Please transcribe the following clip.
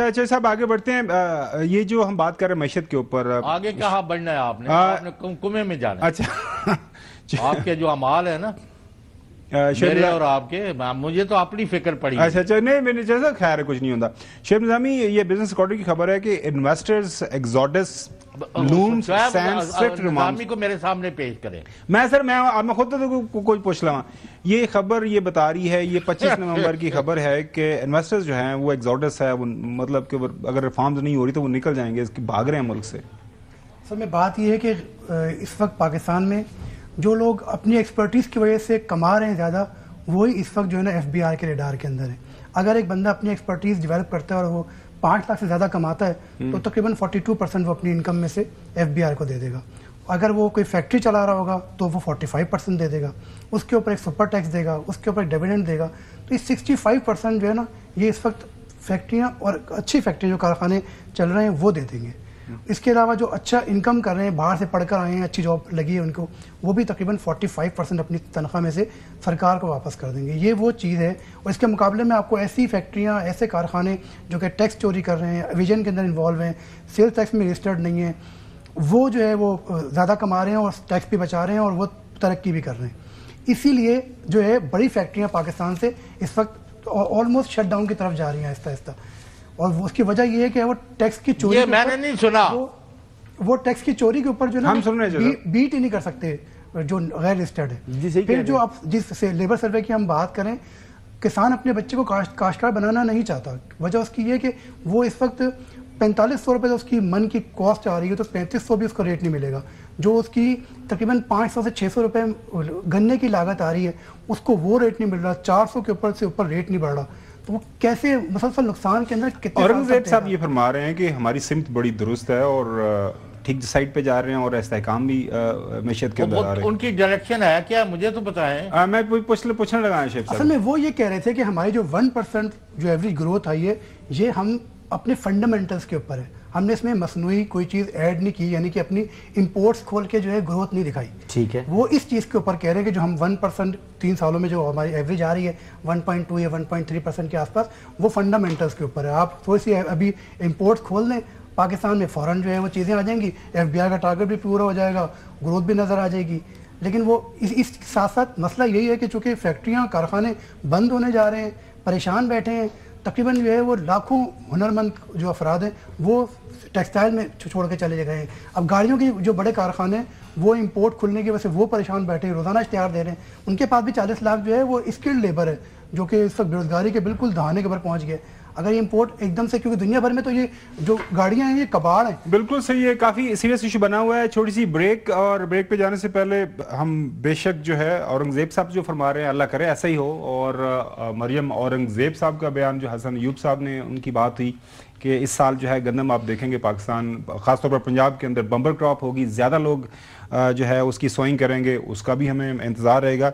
अच्छा साहब आगे बढ़ते हैं। ये जो हम बात कर रहे हैं मैशत के ऊपर, आगे कहाँ बढ़ना है आपने कुएं में जाना है। अच्छा आपके जो अमाल है ना मेरे और आपके, मुझे तो अपनी फिक्र पड़ी। अच्छा नहीं मैंने जैसा खैर कुछ नहीं होता। शेख निज़ामी, ये बिजनेस क्वार्टर की खबर है कि इन्वेस्टर्स एक्सोडस लूम्स निज़ामी को मेरे सामने पेश करें। मैं खुद तो कोई पूछ लवा। ये खबर ये बता रही है, ये 25 नवंबर की खबर है कि इन्वेस्टर्स जो हैं वो एक्सोडस है, वो मतलब कि अगर रिफॉर्म्स नहीं हो रही तो वो निकल जाएंगे, इसकी भाग रहे हैं मुल्क से। सर में बात ये है कि इस वक्त पाकिस्तान में जो लोग अपनी एक्सपर्टीज़ की वजह से कमा रहे हैं ज़्यादा, वही इस वक्त जो है ना FBI के रेडार के अंदर है। अगर एक बंदा अपनी एक्सपर्टीज़ डेवलप करता है और वो 5 लाख से ज़्यादा कमाता है तो तकरीबन 42% वो अपनी इनकम में से FBI को दे देगा। अगर वो कोई फैक्ट्री चला रहा होगा तो वो 45% दे देगा, उसके ऊपर एक सुपर टैक्स देगा, उसके ऊपर डिविडेंड देगा। तो ये 65% जो है ना, ये इस वक्त फैक्ट्रियाँ और अच्छी फैक्ट्री जो कारखाने चल रहे हैं वो दे देंगे। इसके अलावा जो अच्छा इनकम कर रहे हैं, बाहर से पढ़कर आए हैं, अच्छी जॉब लगी है उनको, वो भी तकरीबन 45% अपनी तनख्वाह में से सरकार को वापस कर देंगे। ये वो चीज़ है। और इसके मुकाबले में आपको ऐसी फैक्ट्रियाँ, ऐसे कारखाने जो कि टैक्स चोरी कर रहे हैं, विजन के अंदर इन्वॉल्व हैं, सेल्स टैक्स में रजिस्टर्ड नहीं है, वो जो है वो ज़्यादा कमा रहे हैं और टैक्स भी बचा रहे हैं और वो तरक्की भी कर रहे हैं। इसीलिए जो है बड़ी फैक्ट्रियाँ पाकिस्तान से इस वक्त ऑलमोस्ट शट डाउन की तरफ जा रही हैं आहिस्ता आहिस्ता। और उसकी वजह ये है कि वो टैक्स की चोरी, मैंने नहीं सुना, वो टैक्स की चोरी के ऊपर जो ना बीट ही नहीं कर सकते जो गैर रजिस्टर्ड है। फिर जो आप जिस लेबर सर्वे की हम बात करें, किसान अपने बच्चे को काश्तकार बनाना नहीं चाहता। वजह उसकी ये कि वो इस वक्त 4500 रुपये उसकी मन की कॉस्ट आ रही है, तो 3500 भी उसको रेट नहीं मिलेगा। जो उसकी तकरीबन 500 से 600 रुपये गन्ने की लागत आ रही है, उसको वो रेट नहीं मिल रहा, 400 के ऊपर से ऊपर रेट नहीं बढ़ रहा। तो वो कैसे मुसलसल नुकसान के अंदर कितने। औरंगजेब साहब ये फरमा रहे हैं कि हमारी सिमत बड़ी दुरुस्त है और ठीक साइड पे जा रहे हैं और इस्तेहकाम भी मैशत के अंदर आ रहे हैं। उनकी डायरेक्शन है क्या, मुझे तो बताएं। मैं पूछने लगा है शेख साहब। असल में वो ये कह रहे थे कि हमारी जो 1% जो एवरेज ग्रोथ आई है, ये हम अपने फंडामेंटल्स के ऊपर है। हमने इसमें मसनूई कोई चीज़ ऐड नहीं की, यानी कि अपनी इंपोर्ट्स खोल के जो है ग्रोथ नहीं दिखाई। ठीक है, वो इस चीज़ के ऊपर कह रहे हैं कि जो हम 1% 3 सालों में जो हमारी एवरेज आ रही है 1.2 या 1.3% के आसपास, वो फंडामेंटल्स के ऊपर है। आप थोड़ी सी अभी इंपोर्ट्स खोल लें पाकिस्तान में, फ़ौरन जो है वो चीज़ें आ जाएंगी, FBI का टारगेट भी पूरा हो जाएगा, ग्रोथ भी नज़र आ जाएगी। लेकिन वो इस साथ साथ मसला यही है कि चूँकि फैक्ट्रियाँ, कारखाने बंद होने जा रहे हैं, परेशान बैठे हैं, तकरीबन जो है वो लाखों हुनरमंद जो अफराद हैं वो टेक्सटाइल में छोड़ के चले गए हैं। अब गाड़ियों की जो बड़े कारखाने हैं वो इंपोर्ट खुलने की वजह से वो परेशान बैठे हैं, रोज़ाना इश्तिहार दे रहे हैं। उनके पास भी 40 लाख जो है वो स्किल्ड लेबर है, जो कि इस वक्त बेरोजगारी के बिल्कुल दहाने के ऊपर पहुँच गए। अगर ये इंपोर्ट एकदम से, क्योंकि दुनिया भर में तो ये जो गाड़ियां हैं ये कबाड़ हैं। बिल्कुल सही है, काफ़ी सीरियस इशू बना हुआ है। छोटी सी ब्रेक, और ब्रेक पे जाने से पहले हम बेशक जो है औरंगजेब साहब जो फरमा रहे हैं अल्लाह करे ऐसा ही हो, और मरियम औरंगजेब साहब का बयान जो हसन अयूब साहब ने उनकी बात हुई कि इस साल जो है गंदम आप देखेंगे पाकिस्तान, ख़ासतौर पर पंजाब के अंदर बम्पर क्रॉप होगी, ज़्यादा लोग जो है उसकी सोइंग करेंगे, उसका भी हमें इंतज़ार रहेगा।